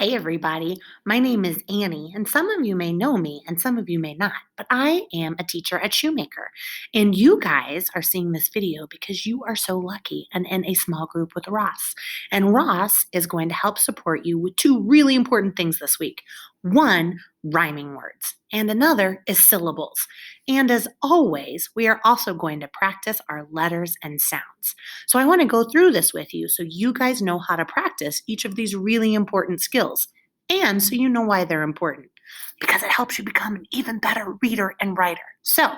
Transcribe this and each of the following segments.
Hey, everybody. My name is Annie, and some of you may know me and some of you may not, but I am a teacher at Shoemaker. And you guys are seeing this video because you are so lucky and in a small group with Ross. And Ross is going to help support you with two really important things this week. One, rhyming words, and another is syllables. And as always, we are also going to practice our letters and sounds. So I want to go through this with you so you guys know how to practice each of these really important skills. And so you know why they're important. Because it helps you become an even better reader and writer. So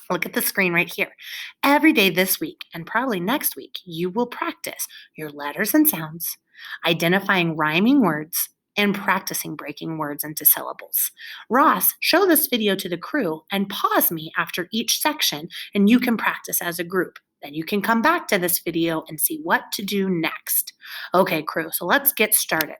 look at the screen right here. Every day this week, and probably next week, you will practice your letters and sounds, identifying rhyming words, and practicing breaking words into syllables. Ross, show this video to the crew and pause me after each section, and you can practice as a group. Then you can come back to this video and see what to do next. Okay, crew, so let's get started.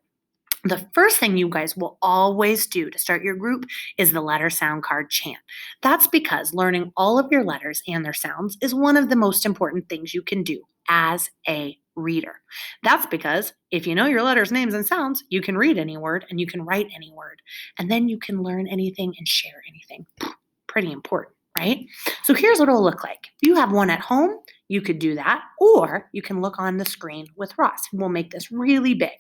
The first thing you guys will always do to start your group is the letter sound card chant. That's because learning all of your letters and their sounds is one of the most important things you can do as a reader. That's because if you know your letters, names, and sounds, you can read any word and you can write any word. And then you can learn anything and share anything. Pretty important, right? So here's what it'll look like. If you have one at home, you could do that, or you can look on the screen with Ross. We'll make this really big.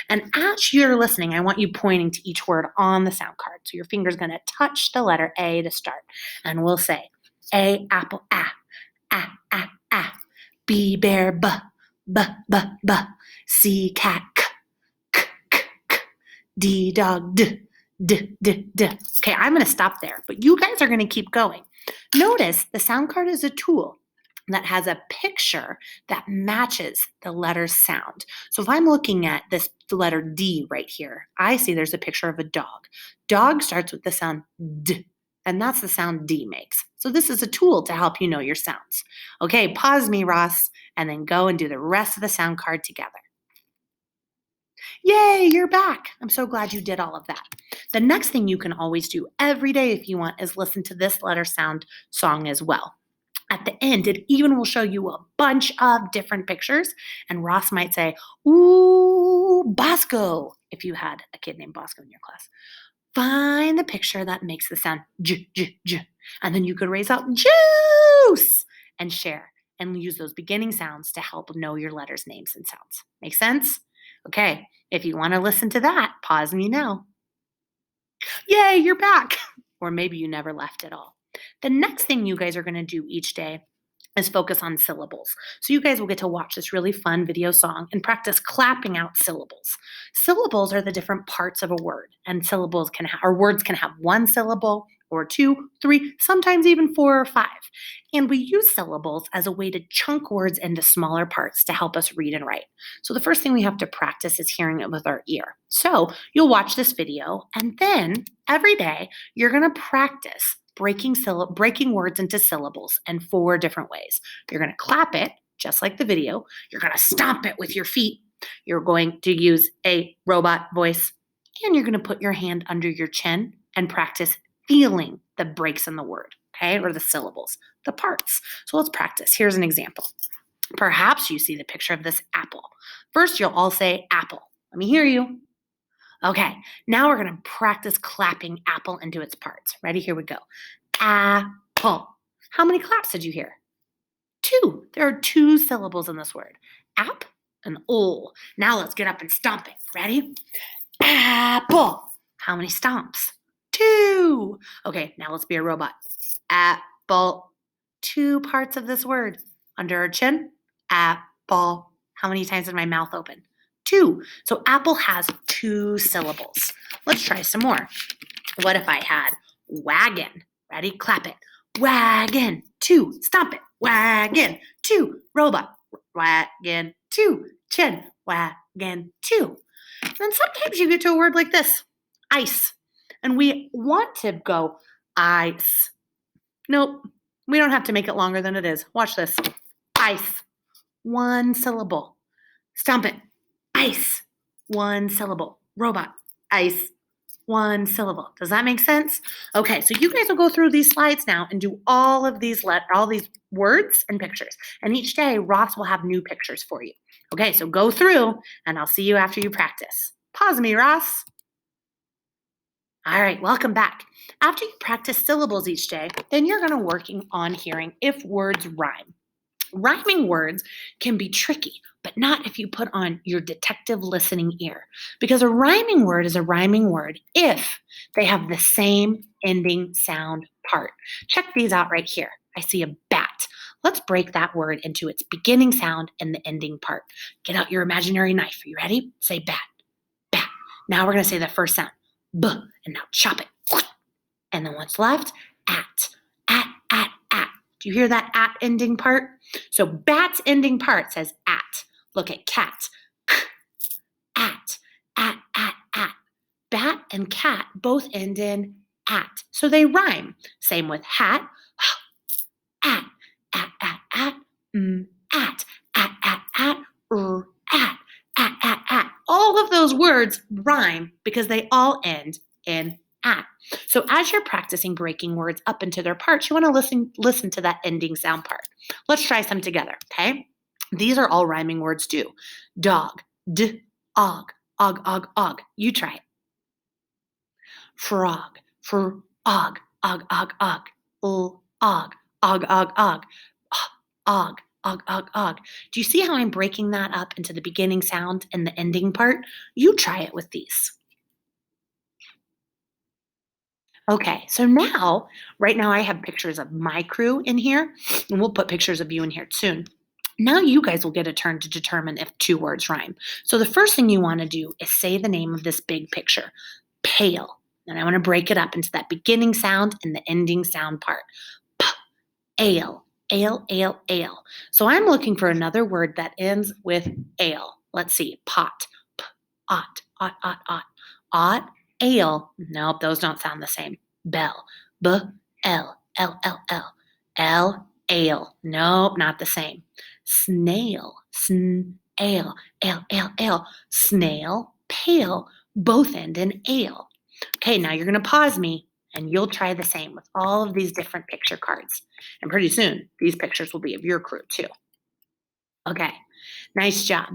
And as you're listening, I want you pointing to each word on the sound card. So your finger's going to touch the letter A to start. And we'll say A, apple, A, B, bear, B, B, B, B, C, cat, K, K, K, K, D, dog, D, D, D, D. Okay, I'm going to stop there, but you guys are going to keep going. Notice the sound card is a tool that has a picture that matches the letter's sound. So if I'm looking at the letter D right here, I see there's a picture of a dog. Dog starts with the sound D, and that's the sound D makes. So this is a tool to help you know your sounds. Okay, pause me, Ross, and then go and do the rest of the sound card together. Yay, you're back. I'm so glad you did all of that. The next thing you can always do every day if you want is listen to this letter sound song as well. At the end, it even will show you a bunch of different pictures, and Ross might say, ooh, Bosco, if you had a kid named Bosco in your class. Find the picture that makes the sound j, j, j, and then you could raise up juice and share and use those beginning sounds to help know your letters, names, and sounds. Make sense? Okay, if you want to listen to that, pause me now. Yay, you're back. Or maybe you never left at all. The next thing you guys are going to do each day is focus on syllables. So you guys will get to watch this really fun video song and practice clapping out syllables. Syllables are the different parts of a word, and syllables can have, or words can have one syllable or two, three, sometimes even four or five. And we use syllables as a way to chunk words into smaller parts to help us read and write. So the first thing we have to practice is hearing it with our ear. So you'll watch this video, and then every day you're going to practice breaking words into syllables in 4 different ways. You're going to clap it, just like the video. You're going to stomp it with your feet. You're going to use a robot voice, and you're going to put your hand under your chin and practice feeling the breaks in the word, okay, or the syllables, the parts. So let's practice. Here's an example. Perhaps you see the picture of this apple. First, you'll all say apple. Let me hear you. Okay, now we're going to practice clapping apple into its parts. Ready? Here we go. Apple. How many claps did you hear? 2. There are 2 syllables in this word. App and ol. Now let's get up and stomp it. Ready? Apple. How many stomps? 2. Okay, now let's be a robot. Apple. 2 parts of this word. Under our chin, apple. How many times did my mouth open? 2. So apple has 2 syllables. Let's try some more. What if I had wagon? Ready? Clap it. Wagon. 2. Stomp it. Wagon. 2. Robot. Wagon. 2. Chin. Wagon. 2. And sometimes you get to a word like this. Ice. And we want to go ice. Nope. We don't have to make it longer than it is. Watch this. Ice. 1 syllable. Stomp it. Ice. 1 syllable. Robot. Ice. 1 syllable. Does that make sense? Okay, so you guys will go through these slides now and do all of these words and pictures. And each day, Ross will have new pictures for you. Okay, so go through, and I'll see you after you practice. Pause me, Ross. All right, welcome back. After you practice syllables each day, then you're going to working on hearing if words rhyme. Rhyming words can be tricky, but not if you put on your detective listening ear. Because a rhyming word is a rhyming word if they have the same ending sound part. Check these out right here. I see a bat. Let's break that word into its beginning sound and the ending part. Get out your imaginary knife. Are you ready? Say bat, bat. Now we're going to say the first sound, b, and now chop it. And then what's left? At, at. Do you hear that at ending part? So bat's ending part says at. Look at cat. At. Bat and cat both end in at. So they rhyme. Same with hat. At. At. At. At. At. All of those words rhyme because they all end in at. So as you're practicing breaking words up into their parts, you want to listen to that ending sound part. Let's try some together, okay? These are all rhyming words too. Dog, d, og. You try it. Frog, og. Og. Do you see how I'm breaking that up into the beginning sound and the ending part? You try it with these. Okay, so now, right now I have pictures of my crew in here, and we'll put pictures of you in here soon. Now you guys will get a turn to determine if two words rhyme. So the first thing you want to do is say the name of this big picture, pale. And I want to break it up into that beginning sound and the ending sound part. Ale. So I'm looking for another word that ends with ale. Let's see, pot, ot. Ale. Nope, those don't sound the same. Bell. B-L. L. Ale. Nope, not the same. Snail. Ale. Ale. Snail. Pale. Both end in ale. Okay, now you're going to pause me and you'll try the same with all of these different picture cards. And pretty soon, these pictures will be of your crew too. Okay, nice job.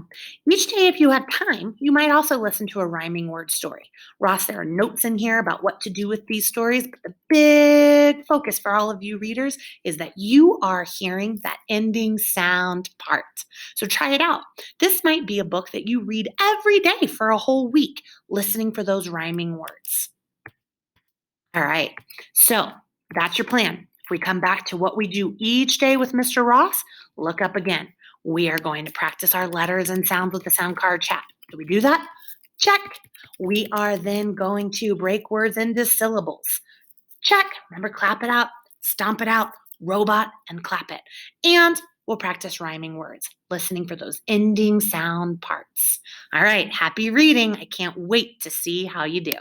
Each day, if you have time, you might also listen to a rhyming word story. Ross, there are notes in here about what to do with these stories, but the big focus for all of you readers is that you are hearing that ending sound part. So try it out. This might be a book that you read every day for a whole week, listening for those rhyming words. All right, so that's your plan. If we come back to what we do each day with Mr. Ross, look up again. We are going to practice our letters and sounds with the sound card chat. Do we do that? Check. We are then going to break words into syllables. Check. Remember, clap it out, stomp it out, robot, and clap it. And we'll practice rhyming words, listening for those ending sound parts. All right, happy reading. I can't wait to see how you do.